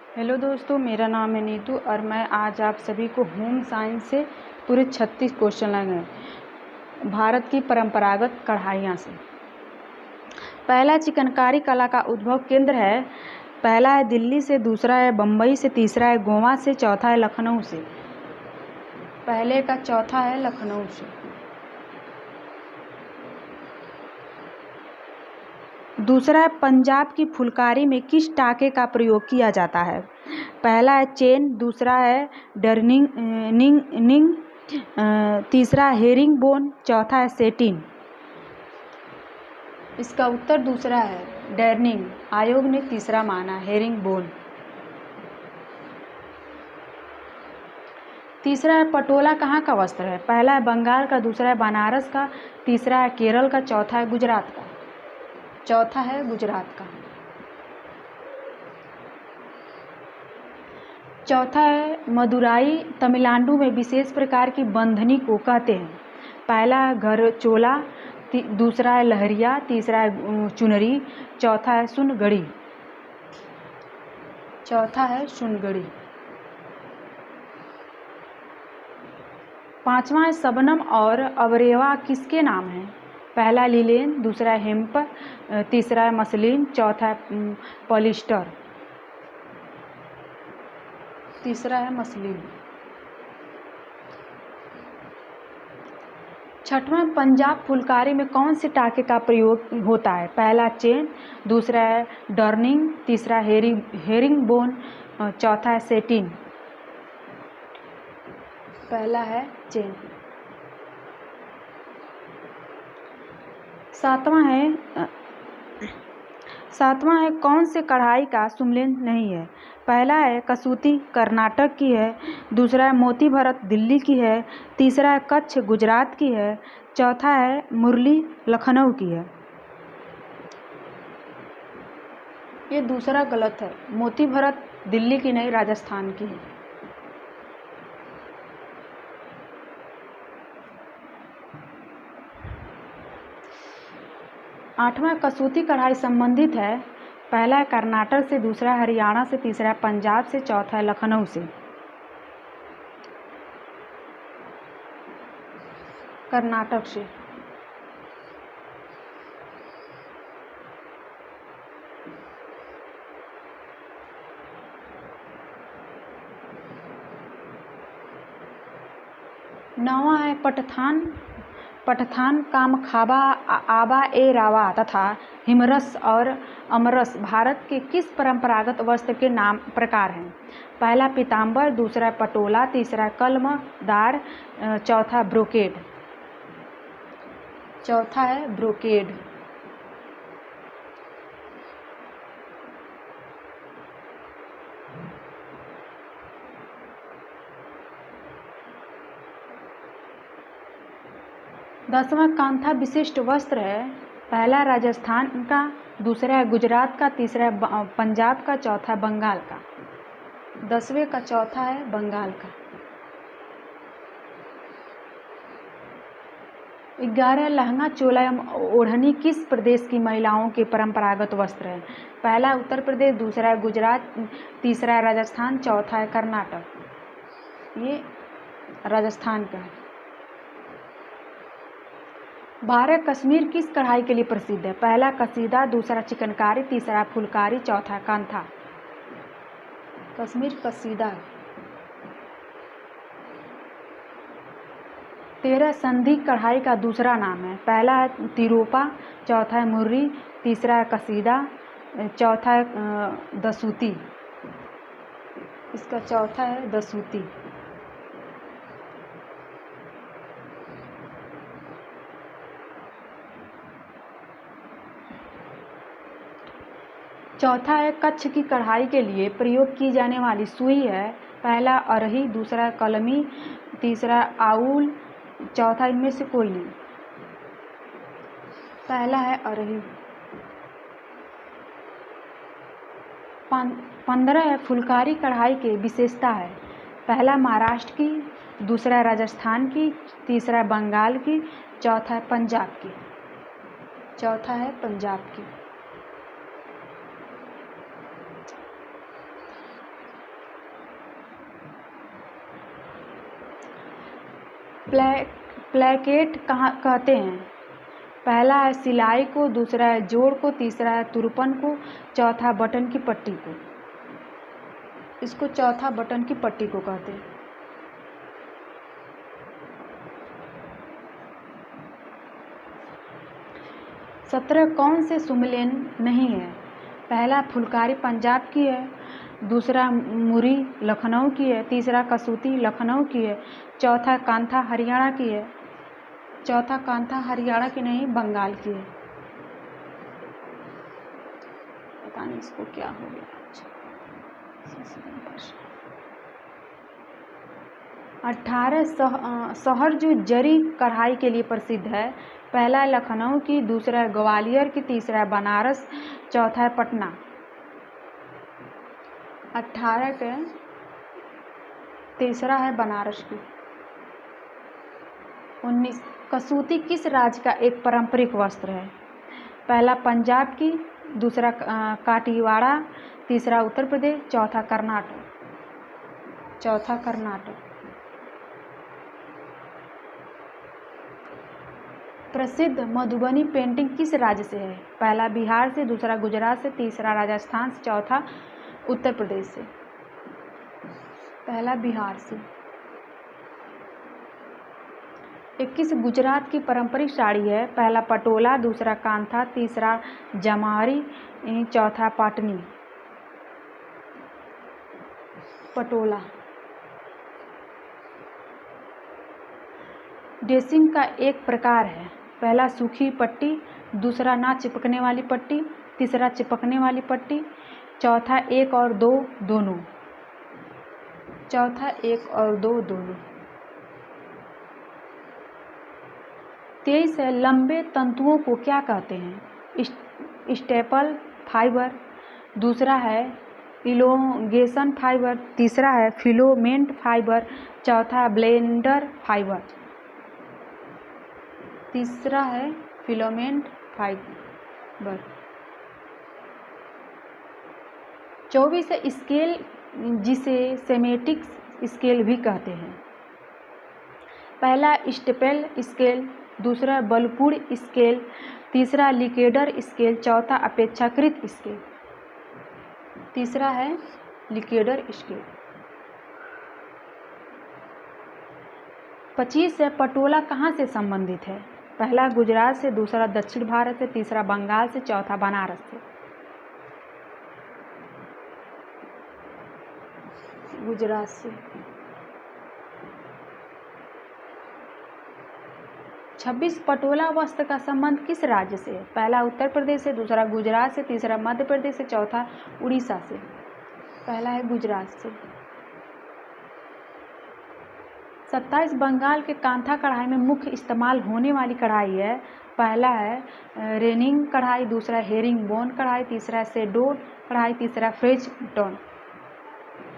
Hello दोस्तों, मेरा नाम है नीतू और मैं आज आप सभी को होम साइंस से पूरे 36 क्वेश्चन लगे भारत की परंपरागत कढ़ाइयाँ से। पहला, चिकनकारी कला का उद्भव केंद्र है। पहला है दिल्ली से, दूसरा है बम्बई से, तीसरा है गोवा से, चौथा है लखनऊ से। पहले का चौथा है लखनऊ से। दूसरा है पंजाब की फुलकारी में किस टाके का प्रयोग किया जाता है। पहला है चेन, दूसरा है डर्निंग निंग, तीसरा हेरिंग बोन, चौथा है सेटिन। इसका उत्तर दूसरा है डर्निंग। आयोग ने तीसरा माना हेरिंग बोन। तीसरा है पटोला कहाँ का वस्त्र है। पहला है बंगाल का, दूसरा है बनारस का, तीसरा है केरल का, चौथा है गुजरात का। चौथा है गुजरात का। चौथा है मदुराई तमिलनाडु में विशेष प्रकार की बंधनी को कहते हैं। पहला है घरचोला, दूसरा है लहरिया, तीसरा है चुनरी, चौथा है सुनगड़ी। चौथा है सुनगड़ी। पांचवा है सबनम और अबरेवा किसके नाम है। पहला लिलेन, दूसरा है हेम्प, तीसरा है मसलिन, चौथा है पॉलिस्टर। तीसरा है मसलिन। छठवां, पंजाब फुलकारी में कौन से टाके का प्रयोग होता है। पहला चेन, दूसरा है डर्निंग, तीसरा हेरिंग बोन, चौथा है सेटिन। पहला है चेन। सातवां है कौन से कढ़ाई का सुमेलित नहीं है। पहला है कसूती कर्नाटक की है, दूसरा है मोती भरत दिल्ली की है, तीसरा है कच्छ गुजरात की है, चौथा है मुरली लखनऊ की है। ये दूसरा गलत है। मोती भरत दिल्ली की नहीं, राजस्थान की है। आठवां, कसूती कढ़ाई संबंधित है। पहला है कर्नाटक से, दूसरा है हरियाणा से, तीसरा है पंजाब से, चौथा है लखनऊ से। कर्नाटक से। नौवां है पटथान कामखाबा आबा ए रावा तथा हिमरस और अमरस भारत के किस परंपरागत वस्त्र के नाम प्रकार हैं। पहला पीताम्बर, दूसरा पटोला, तीसरा कलमदार, चौथा ब्रोकेड। चौथा है ब्रोकेड। दसवां, कांथा विशिष्ट वस्त्र है। पहला राजस्थान का, दूसरा है गुजरात का, तीसरा है पंजाब का, चौथा है बंगाल का। 10वें का चौथा है बंगाल का। 11, लहंगा चोला एवं ओढ़नी किस प्रदेश की महिलाओं के परंपरागत वस्त्र है। पहला है उत्तर प्रदेश, दूसरा है गुजरात, तीसरा है राजस्थान, चौथा है कर्नाटक। ये राजस्थान का है। 12, कश्मीर किस कढ़ाई के लिए प्रसिद्ध है। पहला कसीदा, दूसरा चिकनकारी, तीसरा फुलकारी, चौथा कांथा। कश्मीर कसीदा। 13, संधि कढ़ाई का दूसरा नाम है। पहला है तिरोपा, चौथा है मुर्री, तीसरा है कसीदा, चौथा है दसूती। इसका चौथा है दसूती। चौथा है कच्छ की कढ़ाई के लिए प्रयोग की जाने वाली सुई है। पहला अरही, दूसरा कलमी, तीसरा आउल, चौथा इनमें से कोई नहीं। पहला है अरही। 15 है फुलकारी कढ़ाई की विशेषता है। पहला महाराष्ट्र की, दूसरा राजस्थान की, तीसरा बंगाल की, चौथा है पंजाब की। चौथा है पंजाब की। प्लेकेट कहाँ कहते हैं? पहला है सिलाई को, दूसरा है जोड़ को, तीसरा है तुरपन को, चौथा बटन की पट्टी को। इसको चौथा बटन की पट्टी को कहते हैं। सत्रह कौन से सुमेलियन नहीं है? पहला फुलकारी पंजाब की है, दूसरा मुरी लखनऊ की है, तीसरा कसूती लखनऊ की है, चौथा कांथा हरियाणा की है। चौथा कांथा हरियाणा की नहीं, बंगाल की है। पता नहीं इसको क्या हो गया। 18 शहर जो जरी कढ़ाई के लिए प्रसिद्ध है। पहला है लखनऊ की, दूसरा है ग्वालियर की, तीसरा है बनारस, चौथा है पटना। 18 के तीसरा है बनारस की। 19 कसूती किस राज्य का एक पारंपरिक वस्त्र है? पहला पंजाब की, दूसरा काटीवाड़ा, तीसरा उत्तर प्रदेश, चौथा कर्नाटक। चौथा कर्नाटक। प्रसिद्ध मधुबनी पेंटिंग किस राज्य से है? पहला बिहार से, दूसरा गुजरात से, तीसरा राजस्थान से, चौथा उत्तर प्रदेश से। पहला बिहार से। 21 गुजरात की पारंपरिक साड़ी है। पहला पटोला, दूसरा कांथा, तीसरा जमारी, चौथा पाटनी। पटोला। ड्रेसिंग का एक प्रकार है। पहला सूखी पट्टी, दूसरा ना चिपकने वाली पट्टी, तीसरा चिपकने वाली पट्टी, चौथा एक और दो दोनों। चौथा एक और दो दोनों। 23 है लंबे तंतुओं को क्या कहते हैं? स्टेपल फाइबर, दूसरा है इलोंगेशन फाइबर, तीसरा है फिलामेंट फाइबर, चौथा ब्लेंडर फाइबर। तीसरा है फिलामेंट फाइबर। 24 है स्केल जिसे सेमेटिक स्केल भी कहते हैं। पहला स्टेपल स्केल, दूसरा बलपूर्ण स्केल, तीसरा लिकेडर स्केल, चौथा अपेक्षाकृत स्केल। तीसरा है लिकेडर स्केल। 25 है पटोला कहाँ से संबंधित है? पहला गुजरात से, दूसरा दक्षिण भारत से, तीसरा बंगाल से, चौथा बनारस से। गुजरात से। 26 पटोला वस्त्र का संबंध किस राज्य से है? पहला उत्तर प्रदेश से, दूसरा गुजरात से, तीसरा मध्य प्रदेश से, चौथा उड़ीसा से। पहला है गुजरात से। 27 बंगाल के कांथा कढ़ाई में मुख्य इस्तेमाल होने वाली कढ़ाई है। पहला है रेनिंग कढ़ाई, दूसरा हेरिंग बोन कढ़ाई, तीसरा शेडोन कढ़ाई, तीसरा फ्रेंच टोन।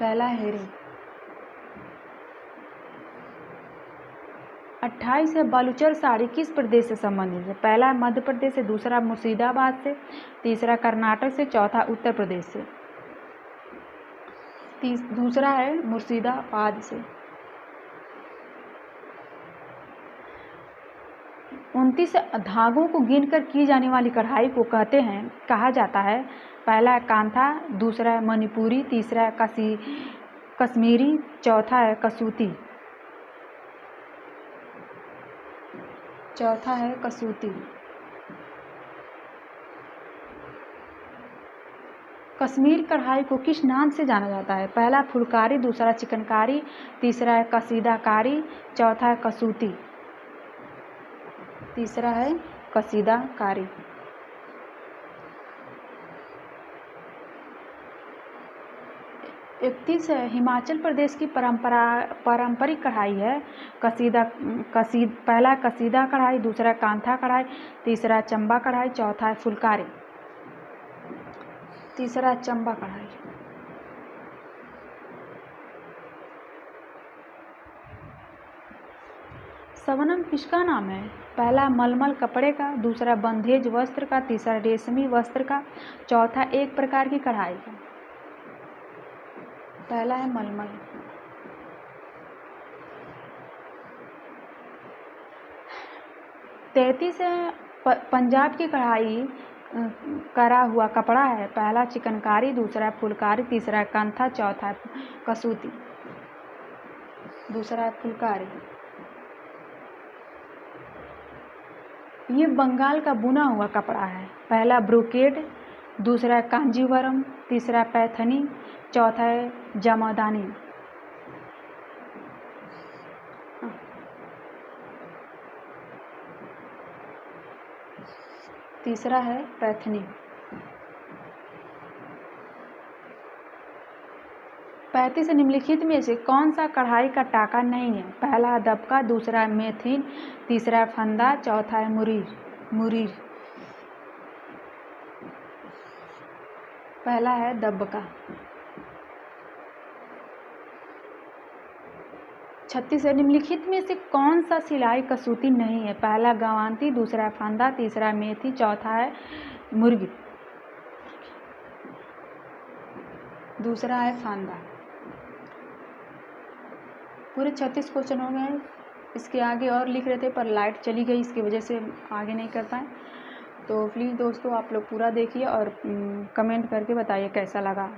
पहला हेरिंग। 28 है बलूचर साड़ी किस प्रदेश से संबंधित है? पहला मध्य प्रदेश से, दूसरा मुर्शिदाबाद से, तीसरा कर्नाटक से, चौथा उत्तर प्रदेश से। दूसरा है मुर्शिदाबाद से। 29 धागों को गिनकर की जाने वाली कढ़ाई को कहा जाता है। पहला है कांथा, दूसरा है मणिपुरी, तीसरा है कश्मीरी, चौथा है कसूती। चौथा है कसूती। कश्मीर कढ़ाई को किस नाम से जाना जाता है? पहला फुलकारी, दूसरा चिकनकारी, तीसरा है कसीदाकारी, चौथा है कसूती। तीसरा है कसीदाकारी। 31 है हिमाचल प्रदेश की पारंपरिक कढ़ाई है। पहला कसीदा कढ़ाई, दूसरा कांथा कढ़ाई, तीसरा चंबा कढ़ाई, चौथा है फुलकारी। तीसरा चंबा कढ़ाई। शबनम किसका नाम है? पहला मलमल कपड़े का, दूसरा बंधेज वस्त्र का, तीसरा रेशमी वस्त्र का, चौथा एक प्रकार की कढ़ाई का। पहला है मलमल। 33 पंजाब की कढ़ाई करा हुआ कपड़ा है। पहला चिकनकारी, दूसरा फुलकारी, तीसरा कंथा, चौथा कसूती। दूसरा है फुलकारी। ये बंगाल का बुना हुआ कपड़ा है। पहला ब्रोकेड, दूसरा कांजीवरम, तीसरा पैथनी, चौथा है जमदानी। तीसरा है पैथनी। 35 निम्नलिखित में से कौन सा कढ़ाई का टाका नहीं है? पहला है दबका, दूसरा है मैथिन, तीसरा है फंदा, चौथा है मुरीर। पहला है दबका। 36 निम्नलिखित में से कौन सा सिलाई कसूती नहीं है? पहला गवांती, दूसरा है फंदा, तीसरा है मेथी, चौथा है मुर्गी। दूसरा है फंदा। पूरे 36 क्वेश्चन हो गए। इसके आगे और लिख रहे थे पर लाइट चली गई, इसकी वजह से आगे नहीं कर पाए। तो प्लीज़ दोस्तों आप लोग पूरा देखिए और कमेंट करके बताइए कैसा लगा।